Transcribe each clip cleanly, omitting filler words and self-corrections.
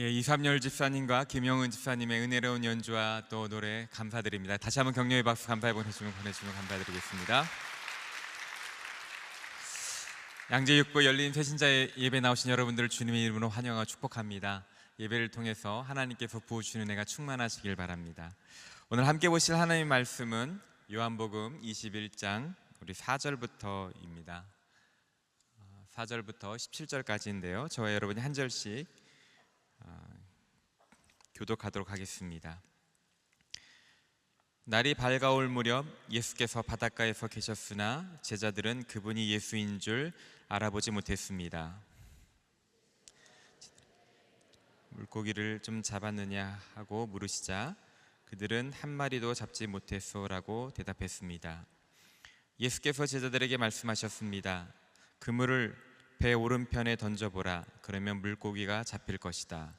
이삼열 집사님과 김영은 집사님의 은혜로운 연주와 또 노래 감사드립니다. 다시 한번 격려의 박수 감사의 보내주시면 감사드리겠습니다. 양재육부 열린 새신자 예배 나오신 여러분들을 주님의 이름으로 환영하고 축복합니다. 예배를 통해서 하나님께서 부어주시는 은혜가 충만하시길 바랍니다. 오늘 함께 보실 하나님의 말씀은 요한복음 21장 우리 4절부터입니다. 4절부터 17절까지인데요. 저와 여러분이 한 절씩 교독하도록 하겠습니다. 날이 밝아올 무렵 예수께서 바닷가에서 계셨으나 제자들은 그분이 예수인 줄 알아보지 못했습니다. 물고기를 좀 잡았느냐 하고 물으시자 그들은 한 마리도 잡지 못했소라고 대답했습니다. 예수께서 제자들에게 말씀하셨습니다. 그물을 배 오른편에 던져보라. 그러면 물고기가 잡힐 것이다.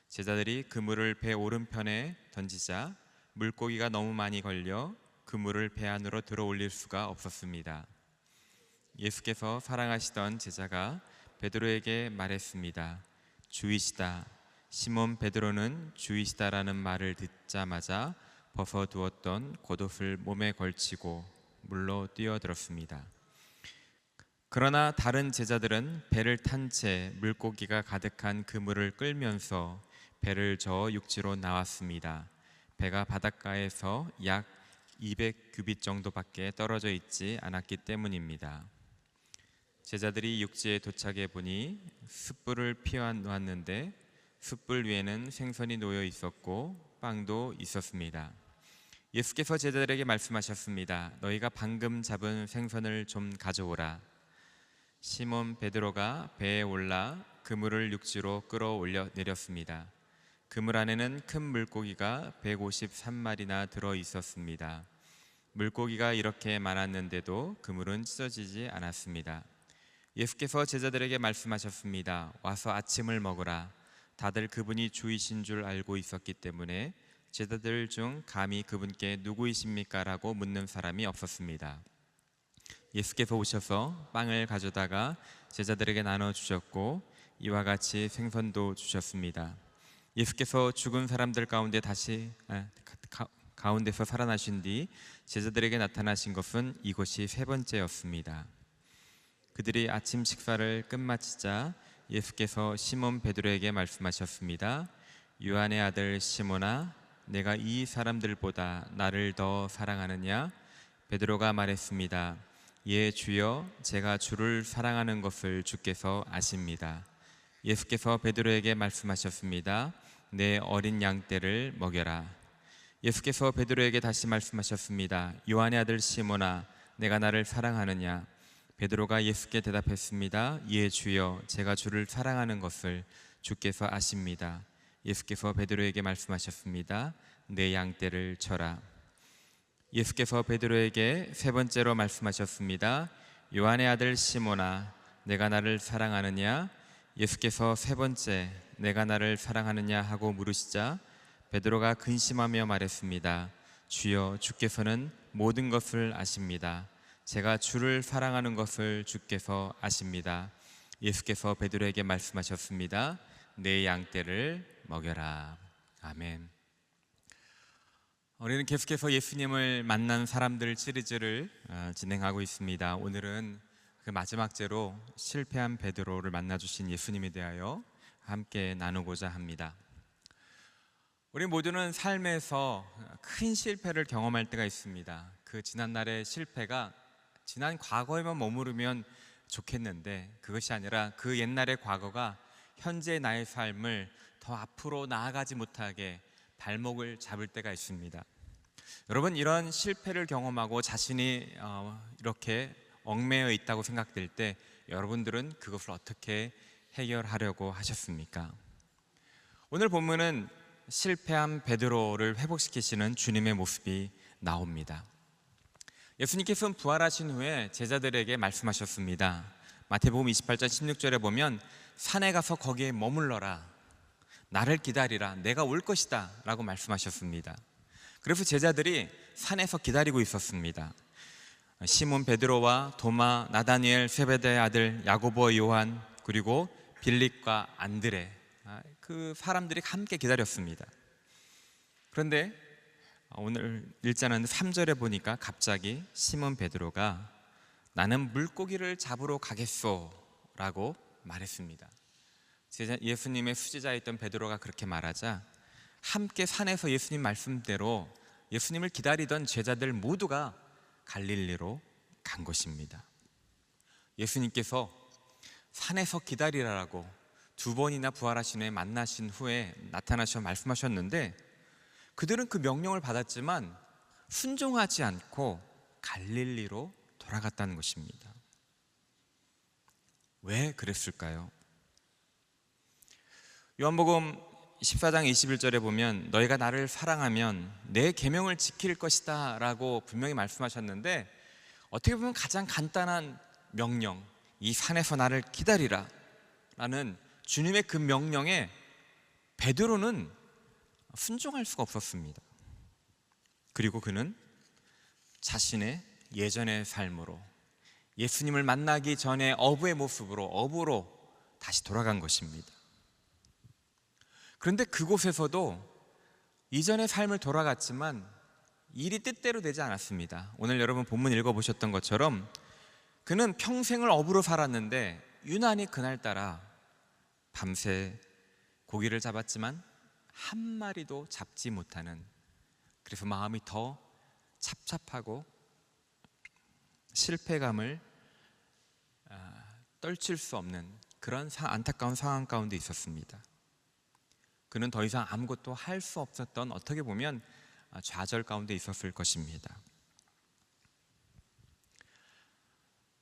제자들이 그물을 배 오른편에 던지자 물고기가 너무 많이 걸려 그물을 배 안으로 들어 올릴 수가 없었습니다. 예수께서 사랑하시던 제자가 베드로에게 말했습니다. 주이시다. 시몬 베드로는 주이시다라는 말을 듣자마자 벗어두었던 겉옷을 몸에 걸치고 물로 뛰어들었습니다. 그러나 다른 제자들은 배를 탄 채 물고기가 가득한 그물을 끌면서 배를 저어 육지로 나왔습니다. 배가 바닷가에서 약 200규빗 정도밖에 떨어져 있지 않았기 때문입니다. 제자들이 육지에 도착해 보니 숯불을 피워 놓았는데 숯불 위에는 생선이 놓여 있었고 빵도 있었습니다. 예수께서 제자들에게 말씀하셨습니다. 너희가 방금 잡은 생선을 좀 가져오라. 시몬 베드로가 배에 올라 그물을 육지로 끌어올려 내렸습니다. 그물 안에는 큰 물고기가 153마리나 들어 있었습니다. 물고기가 이렇게 많았는데도 그물은 찢어지지 않았습니다. 예수께서 제자들에게 말씀하셨습니다. 와서 아침을 먹으라. 다들 그분이 주이신 줄 알고 있었기 때문에 제자들 중 감히 그분께 누구이십니까? 라고 묻는 사람이 없었습니다. 예수께서 오셔서 빵을 가져다가 제자들에게 나눠주셨고 이와 같이 생선도 주셨습니다. 예수께서 죽은 사람들 가운데서 살아나신 뒤 제자들에게 나타나신 것은 이것이 세 번째였습니다. 그들이 아침 식사를 끝마치자 예수께서 시몬 베드로에게 말씀하셨습니다. 요한의 아들 시몬아, 내가 이 사람들보다 나를 더 사랑하느냐? 베드로가 말했습니다. 예, 주여, 제가 주를 사랑하는 것을 주께서 아십니다. 예수께서 베드로에게 말씀하셨습니다. 내 어린 양떼를 먹여라. 예수께서 베드로에게 다시 말씀하셨습니다. 요한의 아들 시몬아, 내가 나를 사랑하느냐? 베드로가 예수께 대답했습니다. 예, 주여, 제가 주를 사랑하는 것을 주께서 아십니다. 예수께서 베드로에게 말씀하셨습니다. 내 양떼를 쳐라. 예수께서 베드로에게 세 번째로 말씀하셨습니다. 요한의 아들 시몬아, 내가 나를 사랑하느냐? 예수께서 세 번째 내가 나를 사랑하느냐 하고 물으시자 베드로가 근심하며 말했습니다. 주여, 주께서는 모든 것을 아십니다. 제가 주를 사랑하는 것을 주께서 아십니다. 예수께서 베드로에게 말씀하셨습니다. 내 양떼를 먹여라. 아멘. 우리는 계속해서 예수님을 만난 사람들 시리즈를 진행하고 있습니다. 오늘은 그 마지막 제로 실패한 베드로를 만나주신 예수님에 대하여 함께 나누고자 합니다. 우리 모두는 삶에서 큰 실패를 경험할 때가 있습니다. 그 지난날의 실패가 지난 과거에만 머무르면 좋겠는데 그것이 아니라 그 옛날의 과거가 현재 나의 삶을 더 앞으로 나아가지 못하게 발목을 잡을 때가 있습니다. 여러분, 이런 실패를 경험하고 자신이 이렇게 얽매여 있다고 생각될 때 여러분들은 그것을 어떻게 해결하려고 하셨습니까? 오늘 본문은 실패한 베드로를 회복시키시는 주님의 모습이 나옵니다. 예수님께서는 부활하신 후에 제자들에게 말씀하셨습니다. 마태복음 28장 16절에 보면 산에 가서 거기에 머물러라. 나를 기다리라. 내가 올 것이다 라고 말씀하셨습니다. 그래서 제자들이 산에서 기다리고 있었습니다. 시몬 베드로와 도마, 나다니엘, 세베대의 아들 야고보, 요한, 그리고 빌립과 안드레, 그 사람들이 함께 기다렸습니다. 그런데 오늘 일자는 3절에 보니까 갑자기 시몬 베드로가 나는 물고기를 잡으러 가겠소 라고 말했습니다. 예수님의 수제자였던 베드로가 그렇게 말하자 함께 산에서 예수님 말씀대로 예수님을 기다리던 제자들 모두가 갈릴리로 간 것입니다. 예수님께서 산에서 기다리라라고 2번이나 부활하신 후에 만나신 후에 나타나셔 말씀하셨는데 그들은 그 명령을 받았지만 순종하지 않고 갈릴리로 돌아갔다는 것입니다. 왜 그랬을까요? 요한복음 14장 21절에 보면 너희가 나를 사랑하면 내 계명을 지킬 것이다 라고 분명히 말씀하셨는데 어떻게 보면 가장 간단한 명령, 이 산에서 나를 기다리라 라는 주님의 그 명령에 베드로는 순종할 수가 없었습니다. 그리고 그는 자신의 예전의 삶으로 예수님을 만나기 전에 어부의 모습으로 어부로 다시 돌아간 것입니다. 그런데 그곳에서도 이전의 삶을 돌아갔지만 일이 뜻대로 되지 않았습니다. 오늘 여러분 본문 읽어보셨던 것처럼 그는 평생을 어부로 살았는데 유난히 그날따라 밤새 고기를 잡았지만 한 마리도 잡지 못하는, 그래서 마음이 더 찹찹하고 실패감을 떨칠 수 없는 그런 안타까운 상황 가운데 있었습니다. 그는 더 이상 아무것도 할 수 없었던, 어떻게 보면 좌절 가운데 있었을 것입니다.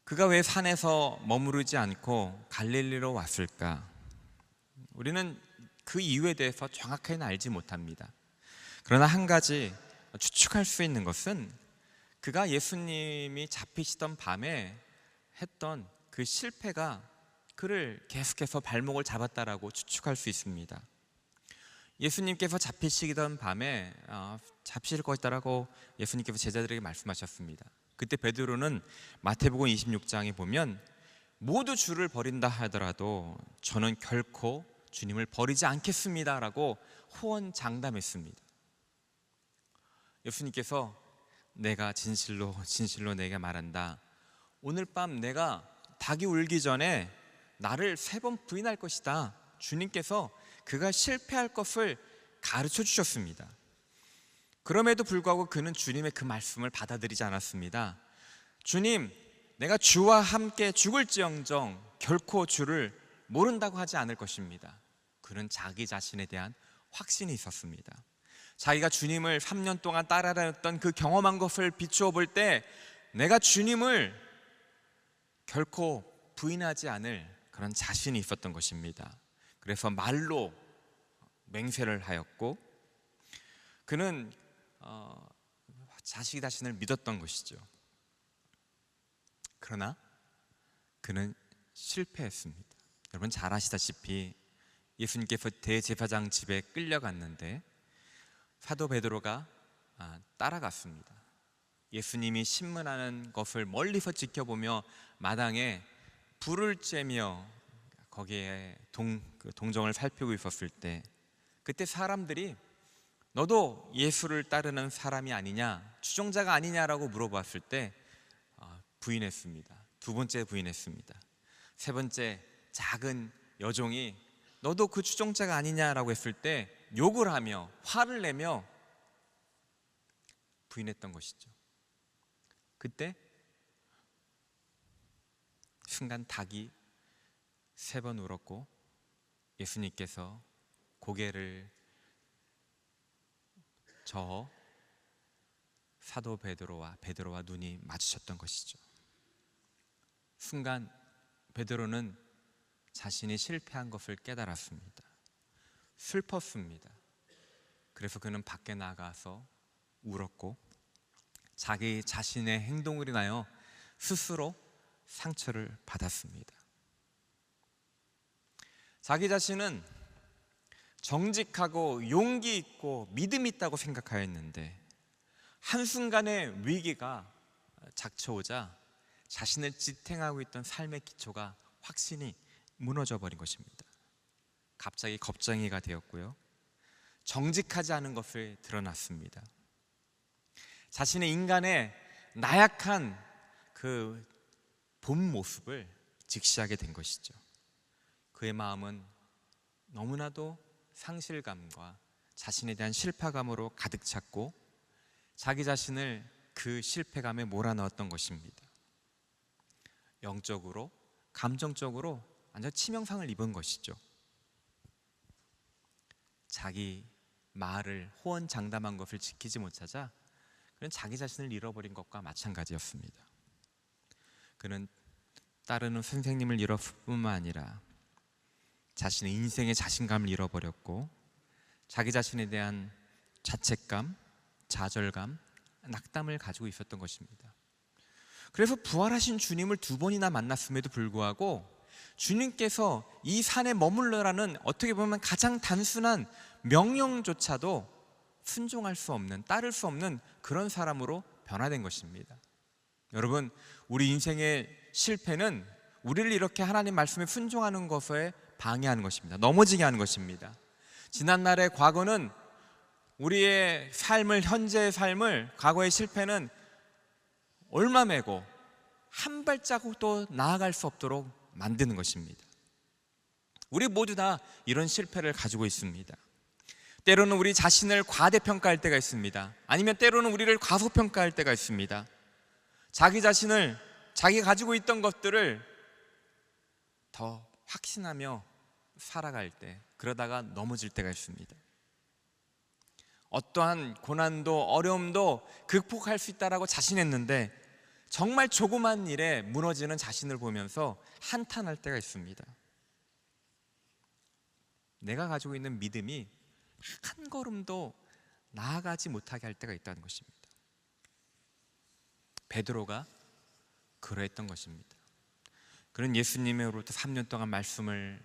그가 왜 산에서 머무르지 않고 갈릴리로 왔을까? 우리는 그 이유에 대해서 정확하게는 알지 못합니다. 그러나 한 가지 추측할 수 있는 것은 그가 예수님이 잡히시던 밤에 했던 그 실패가 그를 계속해서 발목을 잡았다라고 추측할 수 있습니다. 예수님께서 잡히시던 밤에 잡히실 것이다라고 예수님께서 제자들에게 말씀하셨습니다. 그때 베드로는 마태복음 26장에 보면 모두 주를 버린다 하더라도 저는 결코 주님을 버리지 않겠습니다 라고 호언장담했습니다. 예수님께서 내가 진실로 진실로 내게 말한다, 오늘 밤 내가 닭이 울기 전에 나를 3번 부인할 것이다. 주님께서 그가 실패할 것을 가르쳐 주셨습니다. 그럼에도 불구하고 그는 주님의 그 말씀을 받아들이지 않았습니다. 주님, 내가 주와 함께 죽을지언정 결코 주를 모른다고 하지 않을 것입니다. 그는 자기 자신에 대한 확신이 있었습니다. 자기가 주님을 3년 동안 따라다녔던 그 경험한 것을 비추어 볼 때 내가 주님을 결코 부인하지 않을 그런 자신이 있었던 것입니다. 그래서 말로 맹세를 하였고 그는 자기 자신을 믿었던 것이죠. 그러나 그는 실패했습니다. 여러분 잘 아시다시피 예수님께서 대제사장 집에 끌려갔는데 사도 베드로가 따라갔습니다. 예수님이 신문하는 것을 멀리서 지켜보며 마당에 불을 쬐며 거기에 동정을 살피고 있었을 때 그때 사람들이 너도 예수를 따르는 사람이 아니냐, 추종자가 아니냐라고 물어봤을 때 부인했습니다. 2번째 부인했습니다. 3번째 작은 여종이 너도 그 추종자가 아니냐라고 했을 때 욕을 하며 화를 내며 부인했던 것이죠. 그때 순간 닭이 3번 울었고 예수님께서 고개를 저어 사도 베드로와 눈이 마주쳤던 것이죠. 순간 베드로는 자신이 실패한 것을 깨달았습니다. 슬펐습니다. 그래서 그는 밖에 나가서 울었고 자기 자신의 행동으로 인하여 스스로 상처를 받았습니다. 자기 자신은 정직하고 용기 있고 믿음 있다고 생각하였는데 한순간의 위기가 닥쳐오자 자신을 지탱하고 있던 삶의 기초가 확신이 무너져 버린 것입니다. 갑자기 겁쟁이가 되었고요. 정직하지 않은 것을 드러났습니다. 자신의 인간의 나약한 그 본 모습을 직시하게 된 것이죠. 그의 마음은 너무나도 상실감과 자신에 대한 실패감으로 가득 찼고 자기 자신을 그 실패감에 몰아넣었던 것입니다. 영적으로, 감정적으로 완전 치명상을 입은 것이죠. 자기 말을 호언장담한 것을 지키지 못하자 그는 자기 자신을 잃어버린 것과 마찬가지였습니다. 그는 따르는 선생님을 잃었을 뿐만 아니라 자신의 인생의 자신감을 잃어버렸고 자기 자신에 대한 자책감, 좌절감, 낙담을 가지고 있었던 것입니다. 그래서 부활하신 주님을 2번이나 만났음에도 불구하고 주님께서 이 산에 머물러라는 어떻게 보면 가장 단순한 명령조차도 순종할 수 없는, 따를 수 없는 그런 사람으로 변화된 것입니다. 여러분, 우리 인생의 실패는 우리를 이렇게 하나님 말씀에 순종하는 것에 방해하는 것입니다. 넘어지게 하는 것입니다. 지난날의 과거는 우리의 삶을, 현재의 삶을, 과거의 실패는 올마매고 한 발자국도 나아갈 수 없도록 만드는 것입니다. 우리 모두 다 이런 실패를 가지고 있습니다. 때로는 우리 자신을 과대평가할 때가 있습니다. 아니면 때로는 우리를 과소평가할 때가 있습니다. 자기 자신을, 자기가 가지고 있던 것들을 더 확신하며 살아갈 때, 그러다가 넘어질 때가 있습니다. 어떠한 고난도 어려움도 극복할 수 있다라고 자신했는데 정말 조그만 일에 무너지는 자신을 보면서 한탄할 때가 있습니다. 내가 가지고 있는 믿음이 한 걸음도 나아가지 못하게 할 때가 있다는 것입니다. 베드로가 그러했던 것입니다. 그는 예수님으로부터 3년 동안 말씀을,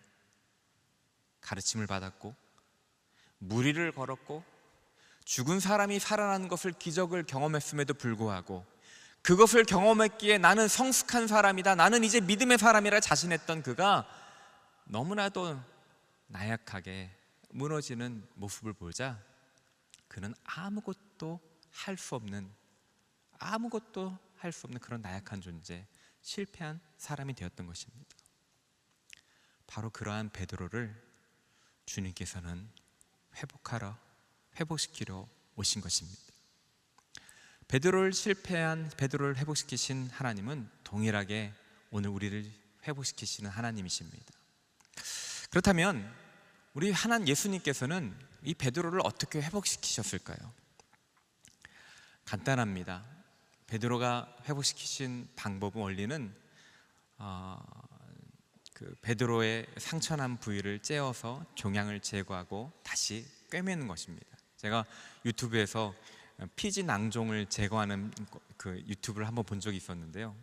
가르침을 받았고 무리를 걸었고 죽은 사람이 살아나는 것을, 기적을 경험했음에도 불구하고 그것을 경험했기에 나는 성숙한 사람이다, 나는 이제 믿음의 사람이라 자신했던 그가 너무나도 나약하게 무너지는 모습을 보자 그는 아무것도 할 수 없는 그런 나약한 존재, 실패한 사람이 되었던 것입니다. 바로 그러한 베드로를 주님께서는 회복시키러 오신 것입니다. 베드로를 회복시키신 하나님은 동일하게 오늘 우리를 회복시키시는 하나님이십니다. 그렇다면 우리 하나님 예수님께서는 이 베드로를 어떻게 회복시키셨을까요? 간단합니다. 베드로가 회복시키신 방법은, 원리는 베드로의 상처난 부위를 째어서 종양을 제거하고 다시 꿰매는 것입니다. 제가 유튜브에서 피지 낭종을 제거하는 그 유튜브를 한번 본 적이 있었는데요.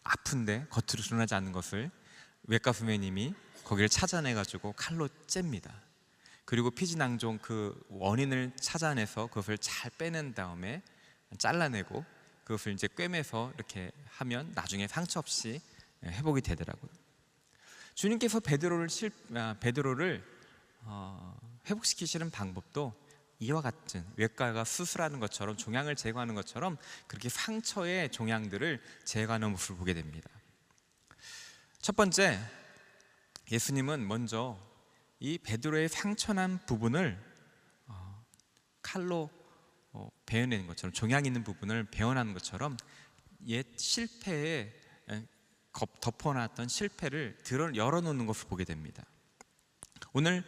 아픈데 겉으로 드러나지 않는 것을 외과 선생님이 거기를 찾아내가지고 칼로 잽니다. 그리고 피지 낭종 그 원인을 찾아내서 그것을 잘 빼낸 다음에 잘라내고 그것을 이제 꿰매서 이렇게 하면 나중에 상처 없이 회복이 되더라고요. 주님께서 베드로를 회복시키시는 방법도 이와 같은, 외과가 수술하는 것처럼, 종양을 제거하는 것처럼 그렇게 상처의 종양들을 제거하는 모습을 보게 됩니다. 첫 번째, 예수님은 먼저 이 베드로의 상처난 부분을 칼로 베어내는 것처럼, 종양 있는 부분을 베어내는 것처럼 옛 실패에 덮어놨던 실패를 열어놓는 것을 보게 됩니다. 오늘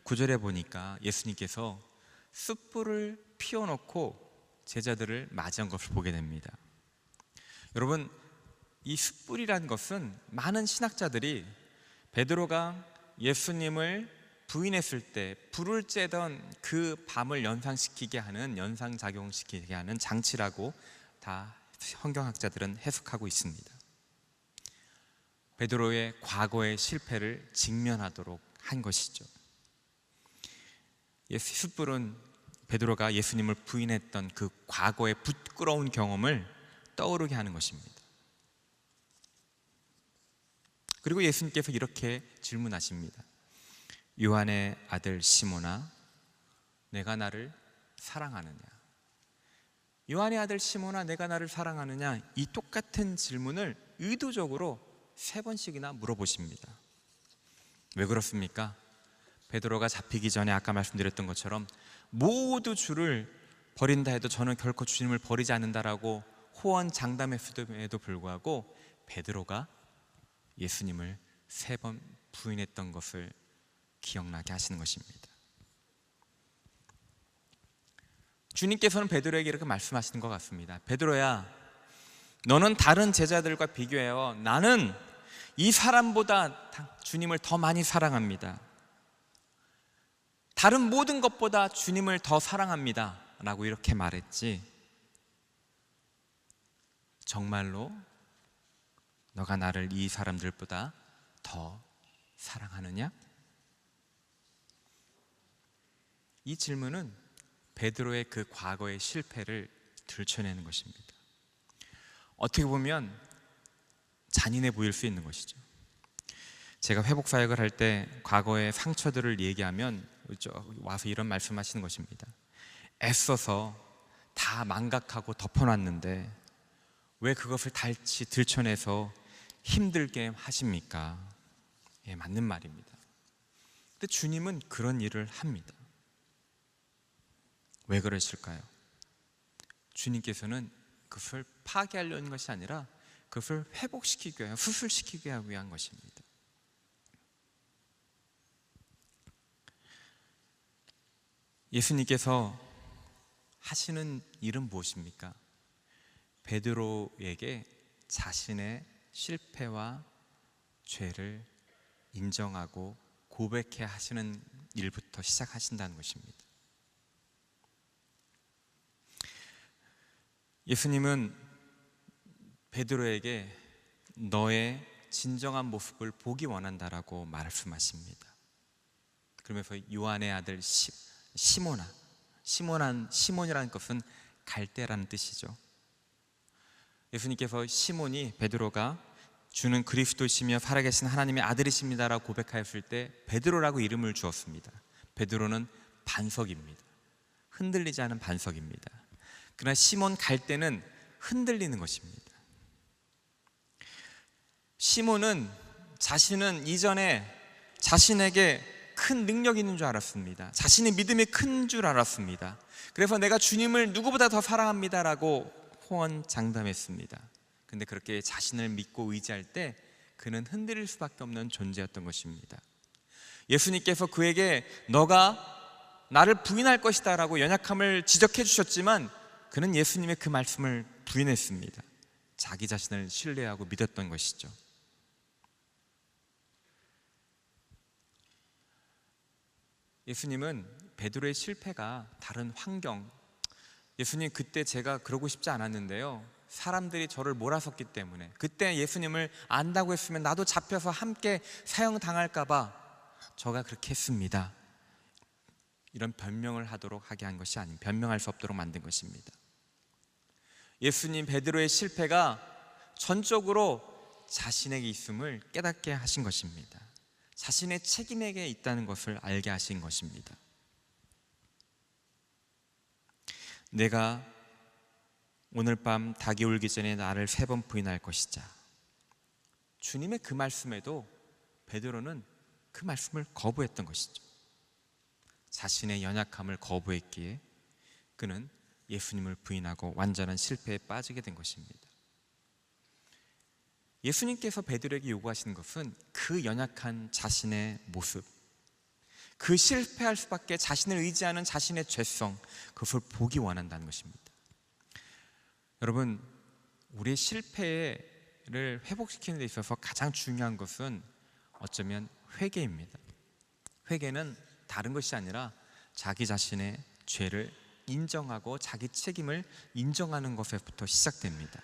9절에 보니까 예수님께서 숯불을 피워놓고 제자들을 맞이한 것을 보게 됩니다. 여러분, 이 숯불이라는 것은 많은 신학자들이 베드로가 예수님을 부인했을 때 불을 쬐던 그 밤을 연상작용시키게 하는 장치라고 다 성경학자들은 해석하고 있습니다. 베드로의 과거의 실패를 직면하도록 한 것이죠. 숯불은 베드로가 예수님을 부인했던 그 과거의 부끄러운 경험을 떠오르게 하는 것입니다. 그리고 예수님께서 이렇게 질문하십니다. 요한의 아들 시몬아, 내가 나를 사랑하느냐? 요한의 아들 시몬아, 내가 나를 사랑하느냐? 이 똑같은 질문을 의도적으로 3번씩이나 물어보십니다. 왜 그렇습니까? 베드로가 잡히기 전에 아까 말씀드렸던 것처럼 모두 주를 버린다 해도 저는 결코 주님을 버리지 않는다라고 호언장담했음에도 불구하고 베드로가 예수님을 3번 부인했던 것을 기억나게 하시는 것입니다. 주님께서는 베드로에게 이렇게 말씀하시는 것 같습니다. 베드로야, 너는 다른 제자들과 비교해요. 나는 이 사람보다 주님을 더 많이 사랑합니다. 다른 모든 것보다 주님을 더 사랑합니다 라고 이렇게 말했지, 정말로 너가 나를 이 사람들보다 더 사랑하느냐? 이 질문은 베드로의 그 과거의 실패를 들춰내는 것입니다. 어떻게 보면 잔인해 보일 수 있는 것이죠. 제가 회복 사역을 할 때 과거의 상처들을 얘기하면 와서 이런 말씀하시는 것입니다. 애써서 다 망각하고 덮어놨는데 왜 그것을 다시 들춰내서 힘들게 하십니까? 예, 맞는 말입니다. 근데 주님은 그런 일을 합니다. 왜 그러실까요? 주님께서는 그것을 파괴하려는 것이 아니라 그것을 회복시키기 위한, 수술시키기 위한 것입니다. 예수님께서 하시는 일은 무엇입니까? 베드로에게 자신의 실패와 죄를 인정하고 고백해 하시는 일부터 시작하신다는 것입니다. 예수님은 베드로에게 너의 진정한 모습을 보기 원한다라고 말씀하십니다. 그러면서 요한의 아들 시몬아, 시몬이라는 것은 갈대라는 뜻이죠. 예수님께서 시몬이, 베드로가 주는 그리스도시며 살아계신 하나님의 아들이십니다라고 고백하였을 때 베드로라고 이름을 주었습니다. 베드로는 반석입니다. 흔들리지 않은 반석입니다. 그러나 시몬 갈대는 흔들리는 것입니다. 시몬은 자신은 이전에 자신에게 큰 능력이 있는 줄 알았습니다. 자신의 믿음이 큰 줄 알았습니다. 그래서 내가 주님을 누구보다 더 사랑합니다라고 호언장담했습니다. 근데 그렇게 자신을 믿고 의지할 때 그는 흔들릴 수밖에 없는 존재였던 것입니다. 예수님께서 그에게 너가 나를 부인할 것이다 라고 연약함을 지적해 주셨지만 그는 예수님의 그 말씀을 부인했습니다. 자기 자신을 신뢰하고 믿었던 것이죠. 예수님은 베드로의 실패가 다른 환경, 예수님 그때 제가 그러고 싶지 않았는데요, 사람들이 저를 몰아섰기 때문에, 그때 예수님을 안다고 했으면 나도 잡혀서 함께 사형당할까봐 저가 그렇게 했습니다, 이런 변명을 하도록 하게 한 것이 아닌, 변명할 수 없도록 만든 것입니다. 예수님 베드로의 실패가 전적으로 자신에게 있음을 깨닫게 하신 것입니다. 자신의 책임에게 있다는 것을 알게 하신 것입니다. 내가 오늘 밤 닭이 울기 전에 나를 3번 부인할 것이자, 주님의 그 말씀에도 베드로는 그 말씀을 거부했던 것이죠. 자신의 연약함을 거부했기에 그는 예수님을 부인하고 완전한 실패에 빠지게 된 것입니다. 예수님께서 베드로에게 요구하시는 것은 그 연약한 자신의 모습, 그 실패할 수밖에 자신을 의지하는 자신의 죄성, 그것을 보기 원한다는 것입니다. 여러분, 우리의 실패를 회복시키는 데 있어서 가장 중요한 것은 어쩌면 회개입니다. 회개는 다른 것이 아니라 자기 자신의 죄를 인정하고 자기 책임을 인정하는 것에부터 시작됩니다.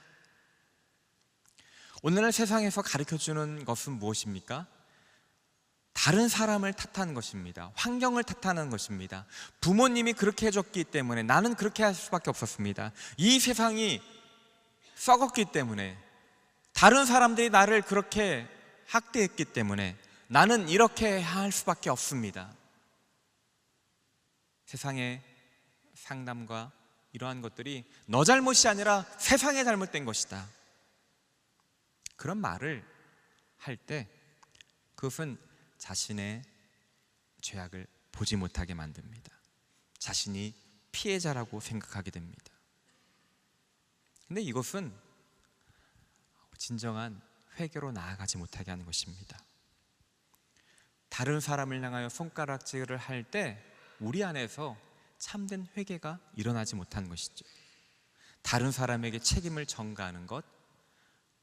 오늘날 세상에서 가르쳐주는 것은 무엇입니까? 다른 사람을 탓하는 것입니다. 환경을 탓하는 것입니다. 부모님이 그렇게 해줬기 때문에 나는 그렇게 할 수밖에 없었습니다. 이 세상이 썩었기 때문에, 다른 사람들이 나를 그렇게 학대했기 때문에 나는 이렇게 할 수밖에 없습니다. 세상의 상담과 이러한 것들이 너 잘못이 아니라 세상에 잘못된 것이다, 그런 말을 할 때 그것은 자신의 죄악을 보지 못하게 만듭니다. 자신이 피해자라고 생각하게 됩니다. 근데 이것은 진정한 회개로 나아가지 못하게 하는 것입니다. 다른 사람을 향하여 손가락질을 할 때 우리 안에서 참된 회개가 일어나지 못하는 것이죠. 다른 사람에게 책임을 전가하는 것,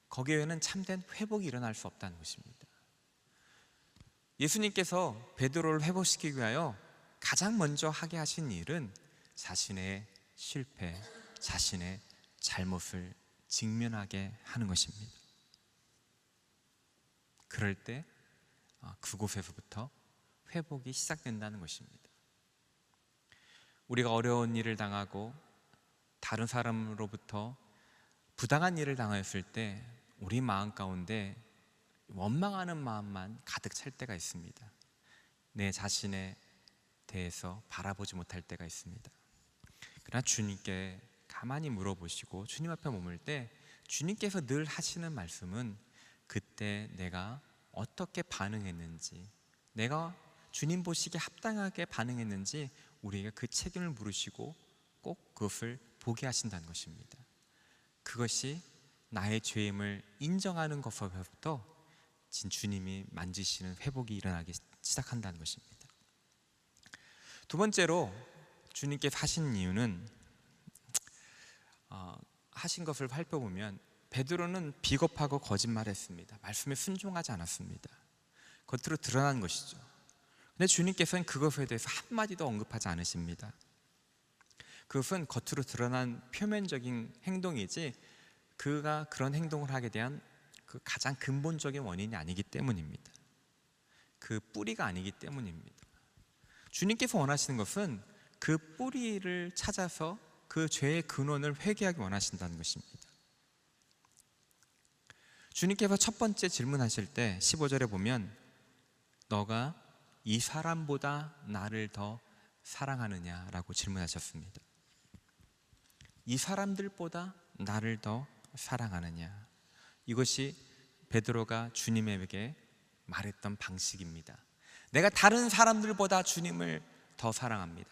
거기에는 참된 회복이 일어날 수 없다는 것입니다. 예수님께서 베드로를 회복시키기 위하여 가장 먼저 하게 하신 일은 자신의 실패, 자신의 잘못을 직면하게 하는 것입니다. 그럴 때 그곳에서부터 회복이 시작된다는 것입니다. 우리가 어려운 일을 당하고 다른 사람으로부터 부당한 일을 당하였을 때 우리 마음 가운데 원망하는 마음만 가득 찰 때가 있습니다. 내 자신에 대해서 바라보지 못할 때가 있습니다. 그러나 주님께 가만히 물어보시고 주님 앞에 머물 때 주님께서 늘 하시는 말씀은 그때 내가 어떻게 반응했는지, 내가 주님 보시기에 합당하게 반응했는지 우리에게 그 책임을 물으시고 꼭 그것을 보게 하신다는 것입니다. 그것이 나의 죄임을 인정하는 것부터 주님이 만지시는 회복이 일어나기 시작한다는 것입니다. 두 번째로 주님께서 하신 이유는 하신 것을 살펴보면 베드로는 비겁하고 거짓말했습니다. 말씀에 순종하지 않았습니다. 겉으로 드러난 것이죠. 근데 주님께서는 그것에 대해서 한마디도 언급하지 않으십니다. 그것은 겉으로 드러난 표면적인 행동이지 그가 그런 행동을 하게 대한 그 가장 근본적인 원인이 아니기 때문입니다. 그 뿌리가 아니기 때문입니다. 주님께서 원하시는 것은 그 뿌리를 찾아서 그 죄의 근원을 회개하기 원하신다는 것입니다. 주님께서 첫 번째 질문하실 때 15절에 보면 너가 이 사람보다 나를 더 사랑하느냐라고 질문하셨습니다. 이 사람들보다 나를 더 사랑하느냐, 이것이 베드로가 주님에게 말했던 방식입니다. 내가 다른 사람들보다 주님을 더 사랑합니다.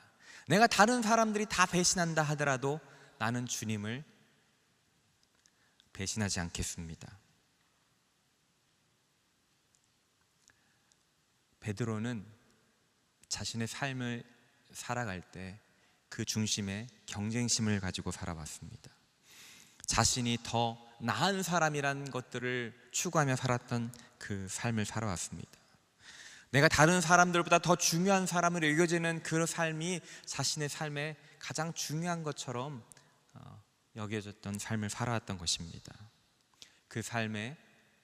내가 다른 사람들이 다 배신한다 하더라도 나는 주님을 배신하지 않겠습니다. 베드로는 자신의 삶을 살아갈 때 그 중심에 경쟁심을 가지고 살아왔습니다. 자신이 더 나은 사람이라는 것들을 추구하며 살았던 그 삶을 살아왔습니다. 내가 다른 사람들보다 더 중요한 사람으로 여겨지는 그 삶이 자신의 삶에 가장 중요한 것처럼 여겨졌던 삶을 살아왔던 것입니다. 그 삶의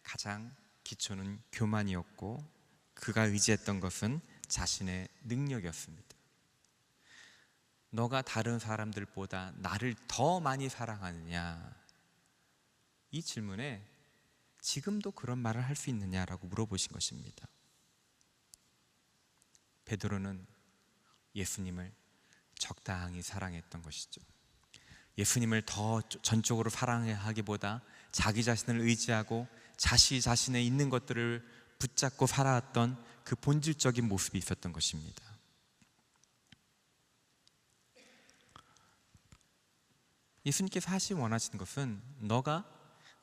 가장 기초는 교만이었고 그가 의지했던 것은 자신의 능력이었습니다. 너가 다른 사람들보다 나를 더 많이 사랑하느냐, 이 질문에 지금도 그런 말을 할 수 있느냐라고 물어보신 것입니다. 베드로는 예수님을 적당히 사랑했던 것이죠. 예수님을 더 전적으로 사랑하기보다 자기 자신을 의지하고 자신에 있는 것들을 붙잡고 살아왔던 그 본질적인 모습이 있었던 것입니다. 예수님께서 원하시는 것은 너가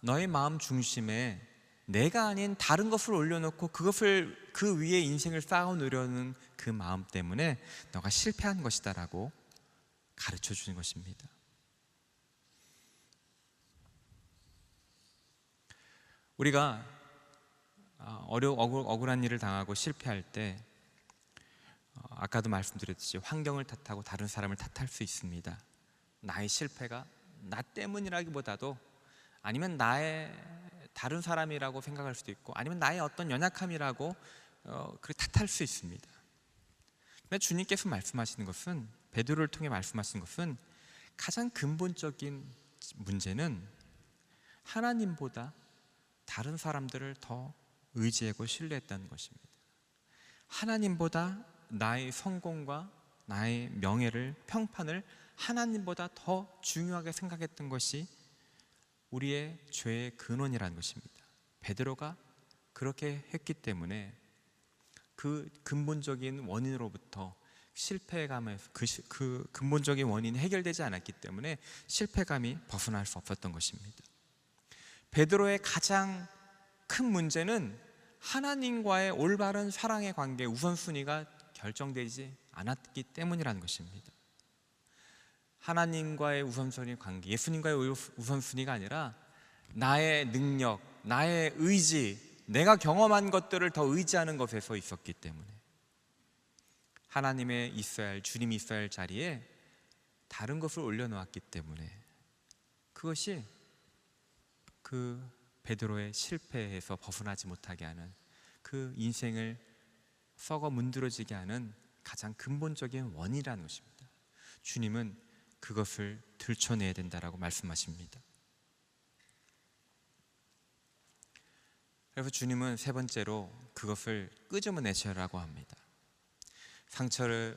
너의 마음 중심에 내가 아닌 다른 것을 올려놓고 그것을 그 위에 인생을 쌓아놓으려는 그 마음 때문에 너가 실패한 것이다 라고 가르쳐 주는 것입니다. 우리가 억울한 일을 당하고 실패할 때 아까도 말씀드렸듯이 환경을 탓하고 다른 사람을 탓할 수 있습니다. 나의 실패가 나 때문이라기보다도 아니면 나의 다른 사람이라고 생각할 수도 있고 아니면 나의 어떤 연약함이라고 그렇게 탓할 수 있습니다. 근데 주님께서 말씀하시는 것은, 베드로를 통해 말씀하시는 것은 가장 근본적인 문제는 하나님보다 다른 사람들을 더 의지하고 신뢰했다는 것입니다. 하나님보다 나의 성공과 나의 명예를, 평판을 하나님보다 더 중요하게 생각했던 것이 우리의 죄의 근원이라는 것입니다. 베드로가 그렇게 했기 때문에 그 근본적인 원인으로부터 실패감에서 그 근본적인 원인이 해결되지 않았기 때문에 실패감이 벗어날 수 없었던 것입니다. 베드로의 가장 큰 문제는 하나님과의 올바른 사랑의 관계, 우선순위가 결정되지 않았기 때문이라는 것입니다. 하나님과의 우선순위 관계, 예수님과의 우선순위가 아니라 나의 능력, 나의 의지, 내가 경험한 것들을 더 의지하는 것에서 있었기 때문에 하나님의 있어야 할, 주님이 있어야 할 자리에 다른 것을 올려놓았기 때문에 그것이 그 베드로의 실패에서 벗어나지 못하게 하는, 그 인생을 썩어 문드러지게 하는 가장 근본적인 원인이라는 것입니다. 주님은 그것을 들춰내야 된다라고 말씀하십니다. 그래서 주님은 세 번째로 그것을 끄집어내셔라고 합니다. 상처를,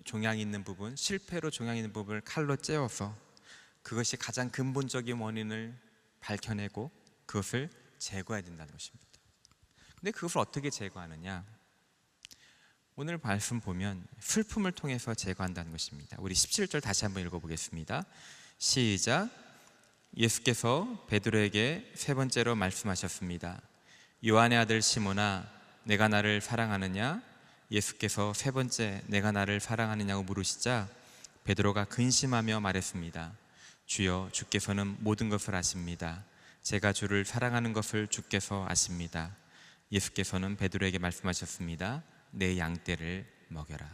종양이 있는 부분, 실패로 종양이 있는 부분을 칼로 째어서 그것이 가장 근본적인 원인을 밝혀내고 그것을 제거해야 된다는 것입니다. 근데 그것을 어떻게 제거하느냐? 오늘 말씀 보면 슬픔을 통해서 제거한다는 것입니다. 우리 17절 다시 한번 읽어보겠습니다. 시작. 예수께서 베드로에게 세 번째로 말씀하셨습니다. 요한의 아들 시몬아, 내가 나를 사랑하느냐? 예수께서 세 번째 내가 나를 사랑하느냐고 물으시자 베드로가 근심하며 말했습니다. 주여, 주께서는 모든 것을 아십니다. 제가 주를 사랑하는 것을 주께서 아십니다. 예수께서는 베드로에게 말씀하셨습니다. 내 양떼를 먹여라.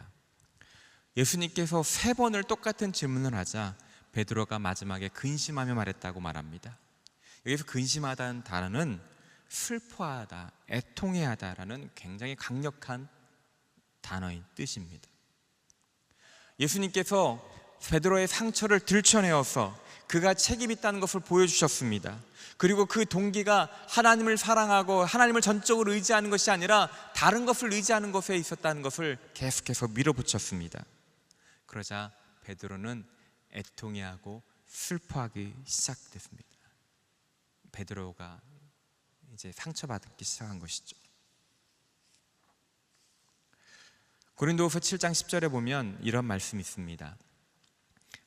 예수님께서 세 번을 똑같은 질문을 하자 베드로가 마지막에 근심하며 말했다고 말합니다. 여기서 근심하다는 단어는 슬퍼하다, 애통해하다라는 굉장히 강력한 단어인 뜻입니다. 예수님께서 베드로의 상처를 들춰내어서 그가 책임 있다는 것을 보여주셨습니다. 그리고 그 동기가 하나님을 사랑하고 하나님을 전적으로 의지하는 것이 아니라 다른 것을 의지하는 것에 있었다는 것을 계속해서 밀어붙였습니다. 그러자 베드로는 애통해하고 슬퍼하기 시작됐습니다. 베드로가 이제 상처받기 시작한 것이죠. 고린도후서 7장 10절에 보면 이런 말씀이 있습니다.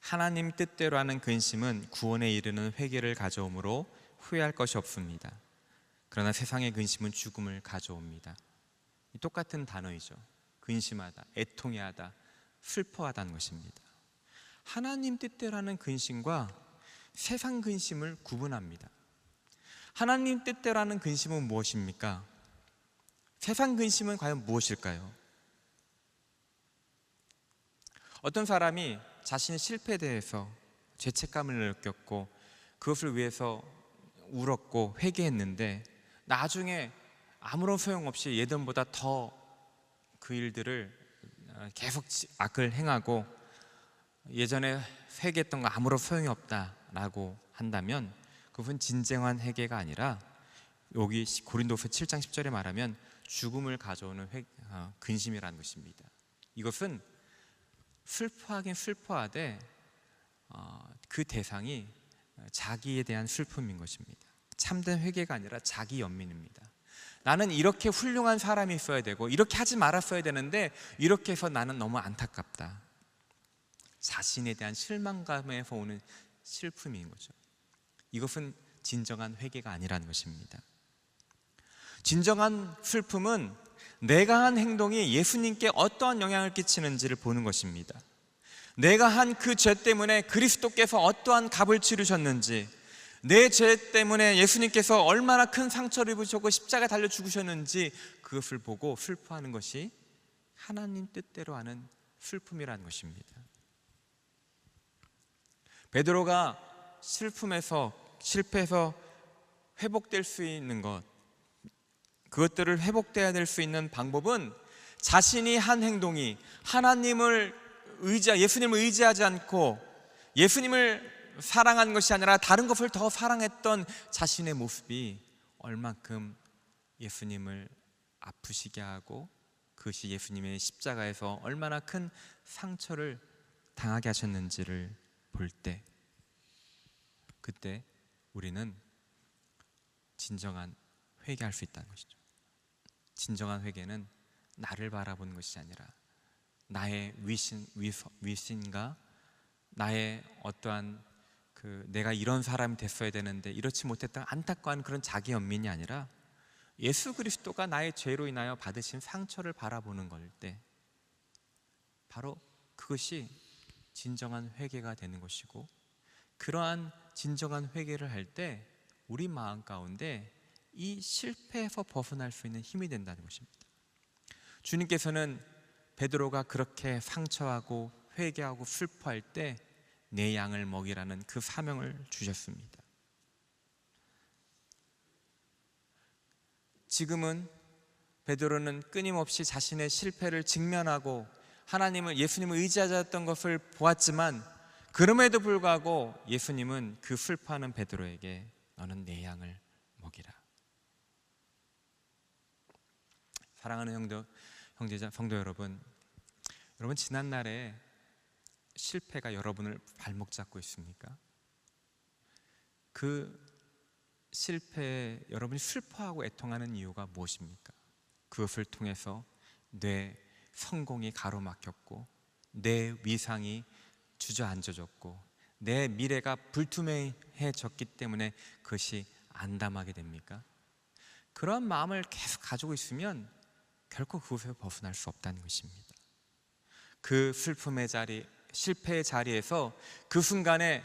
하나님 뜻대로 하는 근심은 구원에 이르는 회개를 가져오므로 후회할 것이 없습니다. 그러나 세상의 근심은 죽음을 가져옵니다. 똑같은 단어이죠. 근심하다, 애통해하다, 슬퍼하다는 것입니다. 하나님 뜻대로 하는 근심과 세상 근심을 구분합니다. 하나님 뜻대로 하는 근심은 무엇입니까? 세상 근심은 과연 무엇일까요? 어떤 사람이 자신의 실패에 대해서 죄책감을 느꼈고 그것을 위해서 울었고 회개했는데 나중에 아무런 소용없이 예전보다 더 그 일들을 계속 악을 행하고 예전에 회개했던 거 아무런 소용이 없다라고 한다면 그것은 진정한 회개가 아니라 여기 고린도후서 7장 10절에 말하면 죽음을 가져오는 근심이라는 것입니다. 이것은 슬퍼하긴 슬퍼하되 그 대상이 자기에 대한 슬픔인 것입니다. 참된 회개가 아니라 자기 연민입니다. 나는 이렇게 훌륭한 사람이 있어야 되고 이렇게 하지 말았어야 되는데 이렇게 해서 나는 너무 안타깝다. 자신에 대한 실망감에서 오는 슬픔인 거죠. 이것은 진정한 회개가 아니라는 것입니다. 진정한 슬픔은 내가 한 행동이 예수님께 어떠한 영향을 끼치는지를 보는 것입니다. 내가 한 그 죄 때문에 그리스도께서 어떠한 값을 치르셨는지, 내 죄 때문에 예수님께서 얼마나 큰 상처를 입으셨고 십자가에 달려 죽으셨는지 그것을 보고 슬퍼하는 것이 하나님 뜻대로 하는 슬픔이라는 것입니다. 베드로가 슬픔에서, 실패해서 회복될 수 있는 것, 그것들을 회복돼야 될 수 있는 방법은 자신이 한 행동이 예수님을 의지하지 않고 예수님을 사랑하는 것이 아니라 다른 것을 더 사랑했던 자신의 모습이 얼만큼 예수님을 아프시게 하고 그것이 예수님의 십자가에서 얼마나 큰 상처를 당하게 하셨는지를 볼 때, 그때 우리는 진정한 회개할 수 있다는 것이죠. 진정한 회개는 나를 바라보는 것이 아니라 나의 위신과 나의 어떠한 내가 이런 사람이 됐어야 되는데 이렇지 못했던 안타까운 그런 자기 연민이 아니라 예수 그리스도가 나의 죄로 인하여 받으신 상처를 바라보는 걸 때, 바로 그것이 진정한 회개가 되는 것이고, 그러한 진정한 회개를 할 때 우리 마음 가운데 이 실패에서 벗어날 수 있는 힘이 된다는 것입니다. 주님께서는 베드로가 그렇게 상처하고 회개하고 슬퍼할 때 내 양을 먹이라는 그 사명을 주셨습니다. 지금은 베드로는 끊임없이 자신의 실패를 직면하고 예수님을 의지하였던 것을 보았지만, 그럼에도 불구하고 예수님은 그 슬퍼하는 베드로에게 너는 내 양을 먹이라. 사랑하는 성도 여러분, 지난날에 실패가 여러분을 발목 잡고 있습니까? 그 실패에 여러분이 슬퍼하고 애통하는 이유가 무엇입니까? 그것을 통해서 내 성공이 가로막혔고, 내 위상이 주저앉아졌고, 내 미래가 불투명해졌기 때문에 그것이 안담하게 됩니까? 그런 마음을 계속 가지고 있으면 결코 그것에서 벗어날 수 없다는 것입니다. 그 슬픔의 자리, 실패의 자리에서 그 순간에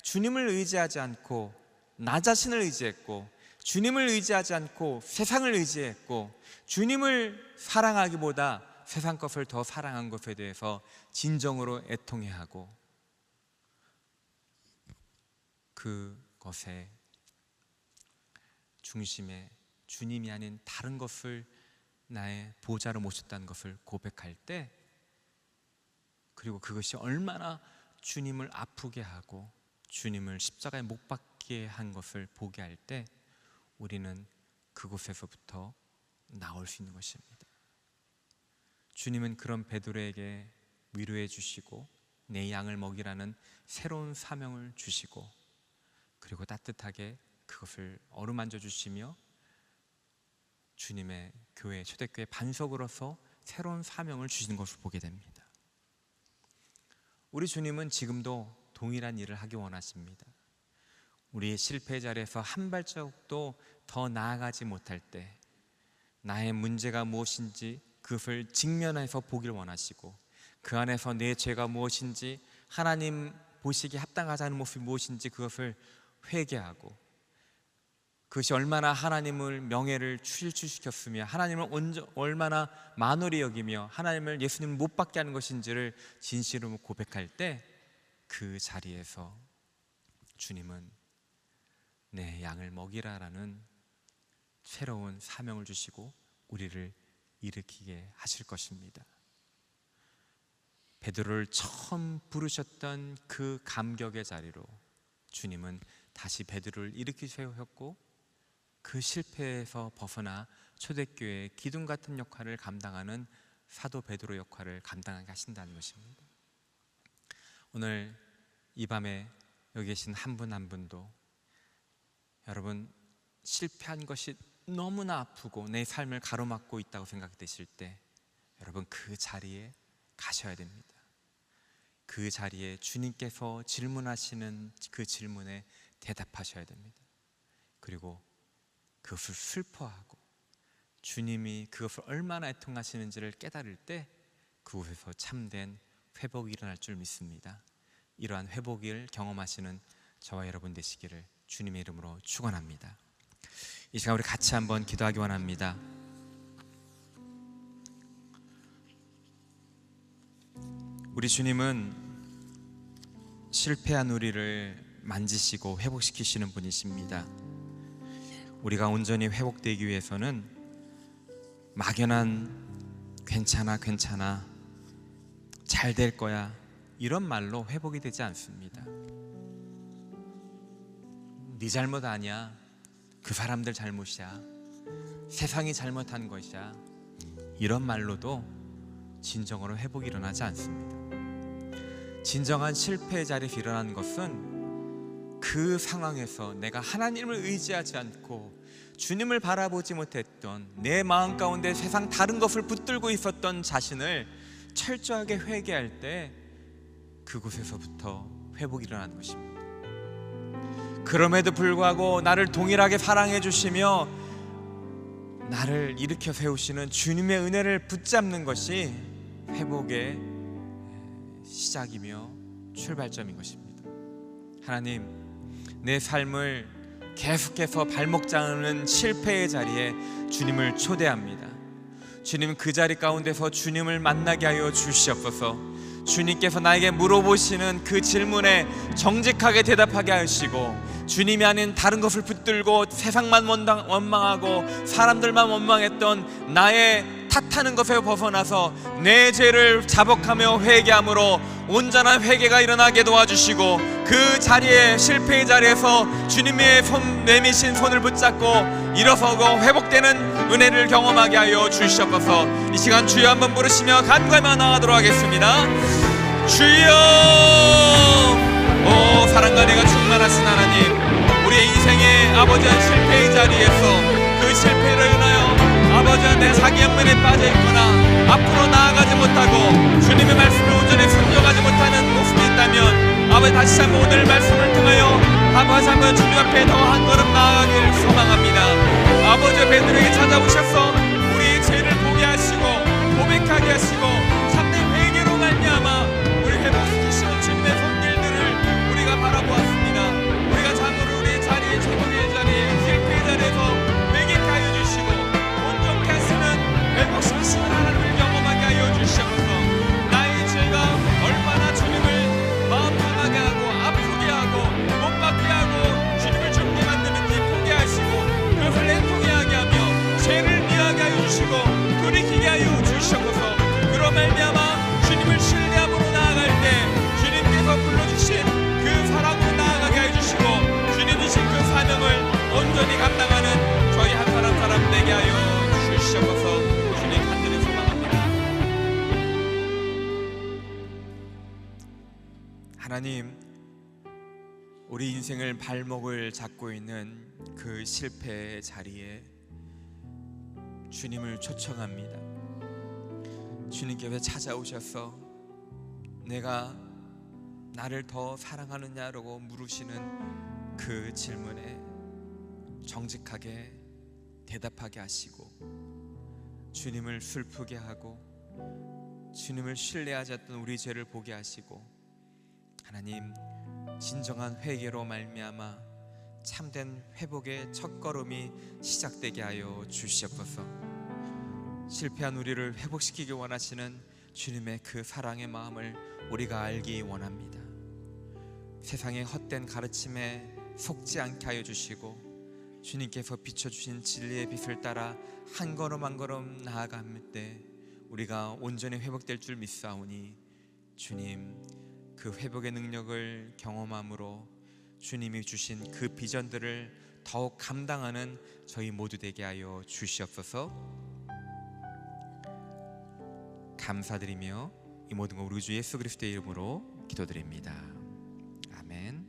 주님을 의지하지 않고 나 자신을 의지했고, 주님을 의지하지 않고 세상을 의지했고, 주님을 사랑하기보다 세상 것을 더 사랑한 것에 대해서 진정으로 애통해하고, 그것의 중심에 주님이 아닌 다른 것을 나의 보좌로 모셨다는 것을 고백할 때, 그리고 그것이 얼마나 주님을 아프게 하고 주님을 십자가에 못 박게 한 것을 보게 할 때, 우리는 그곳에서부터 나올 수 있는 것입니다. 주님은 그런 베드로에게 위로해 주시고 내 양을 먹이라는 새로운 사명을 주시고, 그리고 따뜻하게 그것을 어루만져 주시며 주님의 교회, 초대교회 반석으로서 새로운 사명을 주시는 것을 보게 됩니다. 우리 주님은 지금도 동일한 일을 하기 원하십니다. 우리의 실패 자리에서 한 발자국도 더 나아가지 못할 때 나의 문제가 무엇인지 그것을 직면해서 보기를 원하시고, 그 안에서 내 죄가 무엇인지, 하나님 보시기에 합당하지 않은 모습이 무엇인지 그것을 회개하고, 그것이 얼마나 하나님을 명예를 출시시켰으며 하나님을 얼마나 만홀히 여기며 하나님을, 예수님을 못 받게 하는 것인지를 진실로 고백할 때, 그 자리에서 주님은 내 양을 먹이라라는 새로운 사명을 주시고 우리를 일으키게 하실 것입니다. 베드로를 처음 부르셨던 그 감격의 자리로 주님은 다시 베드로를 일으키셨고, 그 실패에서 벗어나 초대교회의 기둥 같은 역할을 감당하는 사도 베드로 역할을 감당하게 하신다는 것입니다. 오늘 이 밤에 여기 계신 한 분 한 분도 여러분 실패한 것이 너무나 아프고 내 삶을 가로막고 있다고 생각되실 때, 여러분 그 자리에 가셔야 됩니다. 그 자리에 주님께서 질문하시는 그 질문에 대답하셔야 됩니다. 그리고 그것을 슬퍼하고 주님이 그것을 얼마나 애통하시는지를 깨달을 때 그곳에서 참된 회복이 일어날 줄 믿습니다. 이러한 회복을 경험하시는 저와 여러분 되시기를 주님의 이름으로 축원합니다. 이 시간 우리 같이 한번 기도하기 원합니다. 우리 주님은 실패한 우리를 만지시고 회복시키시는 분이십니다. 우리가 온전히 회복되기 위해서는 막연한 괜찮아 잘 될 거야 이런 말로 회복이 되지 않습니다. 네 잘못 아니야, 그 사람들 잘못이야, 세상이 잘못한 것이야, 이런 말로도 진정으로 회복이 일어나지 않습니다. 진정한 실패의 자리에서 일어나는 것은 그 상황에서 내가 하나님을 의지하지 않고 주님을 바라보지 못했던 내 마음 가운데 세상 다른 것을 붙들고 있었던 자신을 철저하게 회개할 때 그곳에서부터 회복이 일어나는 것입니다. 그럼에도 불구하고 나를 동일하게 사랑해 주시며 나를 일으켜 세우시는 주님의 은혜를 붙잡는 것이 회복의 시작이며 출발점인 것입니다. 하나님, 내 삶을 계속해서 발목 잡는 실패의 자리에 주님을 초대합니다. 주님, 그 자리 가운데서 주님을 만나게 하여 주시옵소서. 주님께서 나에게 물어보시는 그 질문에 정직하게 대답하게 하시고, 주님이 아닌 다른 것을 붙들고 세상만 원망하고 사람들만 원망했던 나의 탓하는 것에 벗어나서 내 죄를 자복하며 회개함으로 온전한 회개가 일어나게 도와주시고, 그 자리에, 실패의 자리에서 주님의 내미신 손을 붙잡고 일어서고 회복되는 은혜를 경험하게 하여 주시옵소서. 이 시간 주여 한번 부르시며 간구하며 나가도록 하겠습니다. 주여! 오, 사랑과 은혜가 충만하신 하나님, 우리의 인생의 아버지의 실패의 자리에서 그 실패로 인하여 아버지와 내 자기 연민에 빠져있거나 앞으로 나아가지 못하고 주님의 말씀을 온전히 순종하지 못하는 모습이 있다면 아버지, 다시 한번 오늘 말씀을 통하여 아버지 한번 주님 앞에 더 한 걸음 나아가기를 소망합니다. 아버지, 베드로에게 찾아오셔서 우리의 죄를 보게 하시고 고백하게 하시고 참된 회개로 말미암아 우리 회복시키시는 주님의 손길들을 우리가 바라보았습니다. 우리가 참으로 우리의 자리에, 최고의 자리에, 실패의 자리에서 회개케 하여 주시고 온전케 하시는 회복시키시는 하나님을 경험하게 하여 주시옵소서. 나의 죄가 얼마나 주님을 마음 상하게 하고 아프게 하고 못 받게 하고 주님을 죽게 만드는지 보게 하시고 그것을 애통해하게 하며 죄를 미워하게 하여 주시고 돌이키게 하여 주시옵소서. 그로 말미암아 주님을 신뢰함으로 나아갈 때 주님께서 불러주신 그 사랑으로 나아가게 하여 주시고 주님 주신 그 사명을 온전히 감당하는 저희 한 사람 사람 되게 하여 주시옵소서. 주님 간절히 소망합니다. 하나님, 우리 인생을 발목을 잡고 있는 그 실패의 자리에 주님을 초청합니다. 주님께서 찾아오셔서 내가 나를 더 사랑하느냐라고 물으시는 그 질문에 정직하게 대답하게 하시고 주님을 슬프게 하고 주님을 신뢰하지 않던 우리 죄를 보게 하시고, 하나님, 진정한 회개로 말미암아 참된 회복의 첫걸음이 시작되게 하여 주시옵소서. 실패한 우리를 회복시키기 원하시는 주님의 그 사랑의 마음을 우리가 알기 원합니다. 세상의 헛된 가르침에 속지 않게 하여 주시고 주님께서 비춰주신 진리의 빛을 따라 한 걸음 한 걸음 나아갈 때 우리가 온전히 회복될 줄 믿사오니 주님, 그 회복의 능력을 경험함으로 주님이 주신 그 비전들을 더욱 감당하는 저희 모두 되게 하여 주시옵소서. 감사드리며 이 모든 것 우리 주 예수 그리스도의 이름으로 기도드립니다. 아멘.